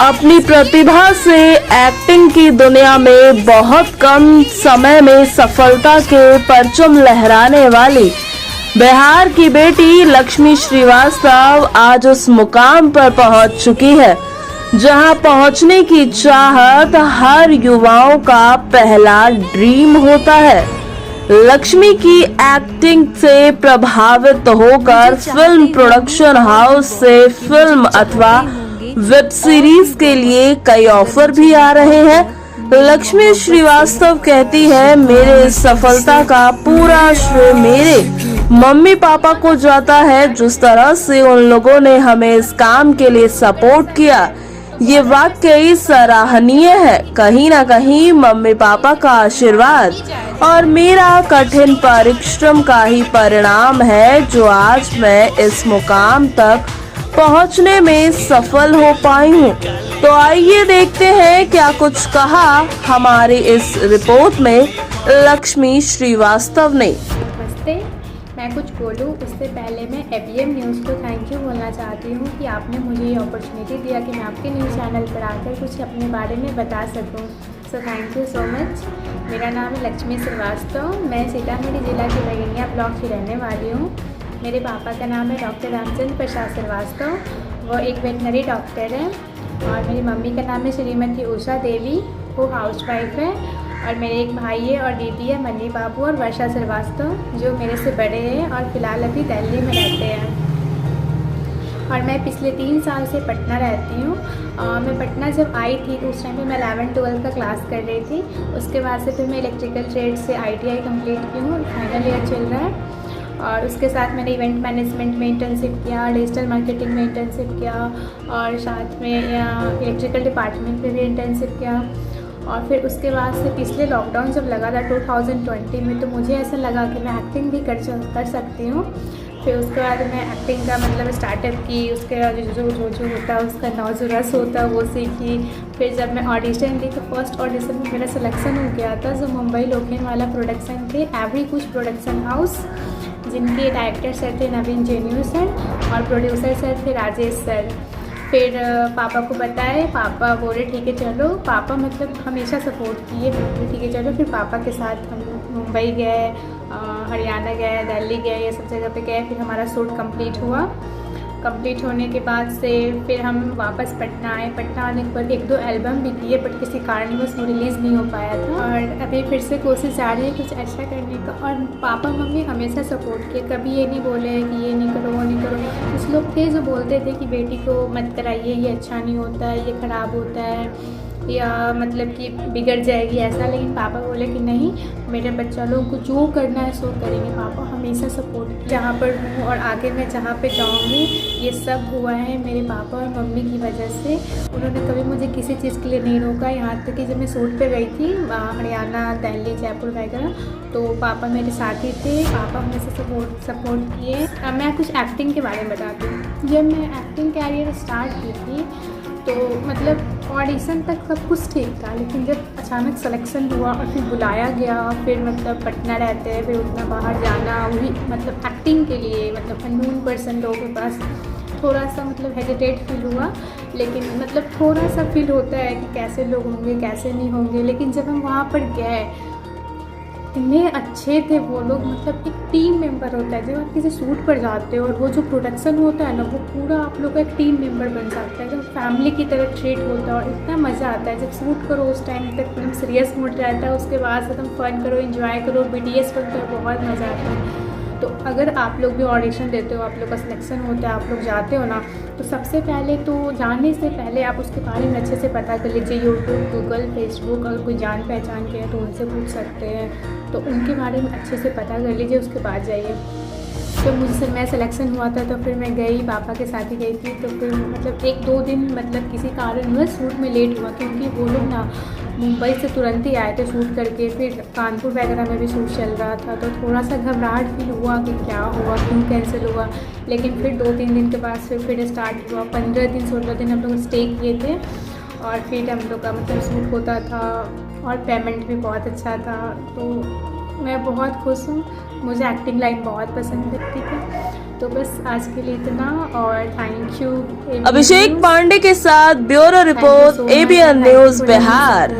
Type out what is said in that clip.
अपनी प्रतिभा से एक्टिंग की दुनिया में बहुत कम समय में सफलता के परचम लहराने वाली बिहार की बेटी लक्ष्मी श्रीवास्तव आज उस मुकाम पर पहुंच चुकी है जहां पहुंचने की चाहत हर युवाओं का पहला ड्रीम होता है। लक्ष्मी की एक्टिंग से प्रभावित होकर फिल्म प्रोडक्शन हाउस से फिल्म अथवा वेब सीरीज के लिए कई ऑफर भी आ रहे हैं। लक्ष्मी श्रीवास्तव कहती है, मेरे सफलता का पूरा श्रेय मेरे मम्मी पापा को जाता है। जिस तरह से उन लोगों ने हमें इस काम के लिए सपोर्ट किया, ये वाकई सराहनीय है। कहीं ना कहीं मम्मी पापा का आशीर्वाद और मेरा कठिन परिश्रम का ही परिणाम है जो आज मैं इस मुकाम तक पहुंचने में सफल हो पाई हूं। तो आइए देखते हैं क्या कुछ कहा हमारी इस रिपोर्ट में लक्ष्मी श्रीवास्तव ने। नमस्ते, मैं कुछ बोलूं उससे पहले मैं एबीएम न्यूज़ को थैंक यू बोलना चाहती हूं कि आपने मुझे ये अपॉर्चुनिटी दिया कि मैं आपके न्यूज़ चैनल पर आकर कुछ अपने बारे में बता सकूं। So thank you so much. मेरा नाम है लक्ष्मी श्रीवास्तव। मैं सीतामढ़ी जिला के बगेनिया ब्लॉक की रहने वाली हूँ। मेरे पापा का नाम है डॉक्टर रामचंद्र प्रसाद श्रीवास्तव, वो एक वेटनरी डॉक्टर हैं। और मेरी मम्मी का नाम है श्रीमती उषा देवी, वो हाउसवाइफ है। और मेरे एक भाई है और दीदी है, मनी बाबू और वर्षा श्रीवास्तव, जो मेरे से बड़े हैं और फिलहाल अभी दिल्ली में रहते हैं। और मैं पिछले 3 साल से पटना रहती हूँ। मैं पटना जब आई थी तो उस टाइम पे मैं 11-12 का क्लास कर रही थी। उसके बाद से फिर मैं इलेक्ट्रिकल ट्रेड से ITI कंप्लीट की हूँ, फाइनल ईयर चल रहा है। और उसके साथ मैंने इवेंट मैनेजमेंट में इंटर्नशिप किया, डिजिटल मार्केटिंग में इंटर्नशिप किया और साथ में इलेक्ट्रिकल डिपार्टमेंट में भी इंटर्नशिप किया। और फिर उसके बाद से पिछले लॉकडाउन जब लगा था 2020 में, तो मुझे ऐसा लगा कि मैं एक्टिंग भी कर सकती हूँ। फिर उसके बाद मैं एक्टिंग का मतलब स्टार्टअप की, उसके बाद जो होता है उसका नौजुरस होता है वो सीखी। फिर जब मैं ऑडिशन दी तो फर्स्ट ऑडिशन में मेरा सिलेक्शन हो गया था, जो मुंबई लोखंडवाला प्रोडक्शन थे, एवरी कुछ प्रोडक्शन हाउस, जिनके डायरेक्टर सर थे नवीन जेन्यू सर और प्रोड्यूसर सर थे राजेश सर। फिर पापा को बताए, पापा बोले ठीक है चलो। पापा मतलब हमेशा सपोर्ट किए, ठीक है चलो। फिर पापा के साथ हम मुंबई गए, हरियाणा गए, दिल्ली गए, ये सब जगह पे गए। फिर हमारा शूट कंप्लीट हुआ। कंप्लीट होने के बाद से फिर हम वापस पटना आए। पटना आने के बाद 1-2 एल्बम भी किए, बट किसी कारणवश वो रिलीज़ नहीं हो पाया था। और अभी फिर से कोशिश जारी है कुछ अच्छा करने का। और पापा मम्मी हमेशा सपोर्ट किए, कभी ये नहीं बोले कि ये नहीं करो वो नहीं करो। कुछ लोग थे जो बोलते थे कि बेटी को मत कराइए, ये अच्छा नहीं होता है, ये ख़राब होता है, या मतलब कि बिगड़ जाएगी ऐसा। लेकिन पापा बोले कि नहीं, मेरे बच्चा लोग को जो करना है सो करेंगे। पापा हमेशा सपोर्ट, जहाँ पर हूँ और आगे मैं जहाँ पे जाऊँगी, ये सब हुआ है मेरे पापा और मम्मी की वजह से। उन्होंने कभी मुझे किसी चीज़ के लिए नहीं रोका। यहाँ तक कि जब मैं शूट पे गई थी हरियाणा, दिल्ली, जयपुर वगैरह, तो पापा मेरे साथ ही थे। पापा हमेशा सपोर्ट किए। अब मैं कुछ एक्टिंग के बारे में बताती हूँ। जब मैं एक्टिंग कैरियर स्टार्ट की थी तो मतलब ऑडिशन तक सब कुछ ठीक था, लेकिन जब अचानक सिलेक्शन हुआ और फिर बुलाया गया, फिर मतलब पटना रहते हैं, फिर उतना बाहर जाना, वही मतलब एक्टिंग के लिए मतलब अननोन पर्सन लोगों के पास, थोड़ा सा मतलब हेजिटेट फील हुआ। लेकिन मतलब थोड़ा सा फील होता है कि कैसे लोग होंगे कैसे नहीं होंगे। लेकिन जब हम वहाँ पर गए, इतने अच्छे थे वो लोग। मतलब एक टीम मेंबर होता है, जब आप किसी शूट पर जाते हो और वो जो प्रोडक्शन होता है ना, वो पूरा आप लोग का एक टीम मेंबर बन जाता है, जब फैमिली की तरह ट्रीट होता है। और इतना मज़ा आता है जब शूट करो, उस टाइम तक एकदम सीरियस मूड रहता है, उसके बाद एकदम फन करो, एंजॉय करो, BTS बनता है, बहुत मज़ा आता है। तो अगर आप लोग भी ऑडिशन देते हो, आप लोग का सिलेक्शन होता है, आप लोग जाते हो ना, तो सबसे पहले तो जाने से पहले आप उसके बारे में अच्छे से पता कर लीजिए। यूट्यूब, गूगल, फेसबुक, अगर कोई जान पहचान के है तो उनसे पूछ सकते हैं, तो उनके बारे में अच्छे से पता कर लीजिए, उसके बाद जाइए। तो मुझसे मैं सिलेक्शन हुआ था तो फिर मैं गई, पापा के साथ ही गई थी। तो फिर मतलब 1-2 दिन मतलब किसी कारणवश शूट में लेट हुआ, क्योंकि वो लोग ना मुंबई से तुरंत ही आए थे शूट करके। फिर कानपुर वगैरह में भी शूट चल रहा था, तो थोड़ा सा घबराहट फील हुआ कि क्या हुआ, क्यों कैंसिल हुआ। लेकिन फिर 2-3 दिन के बाद फिर स्टार्ट हुआ। 15 दिन 16 दिन हम लोग स्टे किए थे और फिर हम लोग का मतलब शूट होता था और पेमेंट भी बहुत अच्छा था। तो मैं बहुत खुश हूँ, मुझे एक्टिंग लाइन बहुत पसंद है। ठीक है। तो बस आज के लिए इतना, और थैंक यू अभिषेक पांडे के साथ bureau report ABN news Bihar.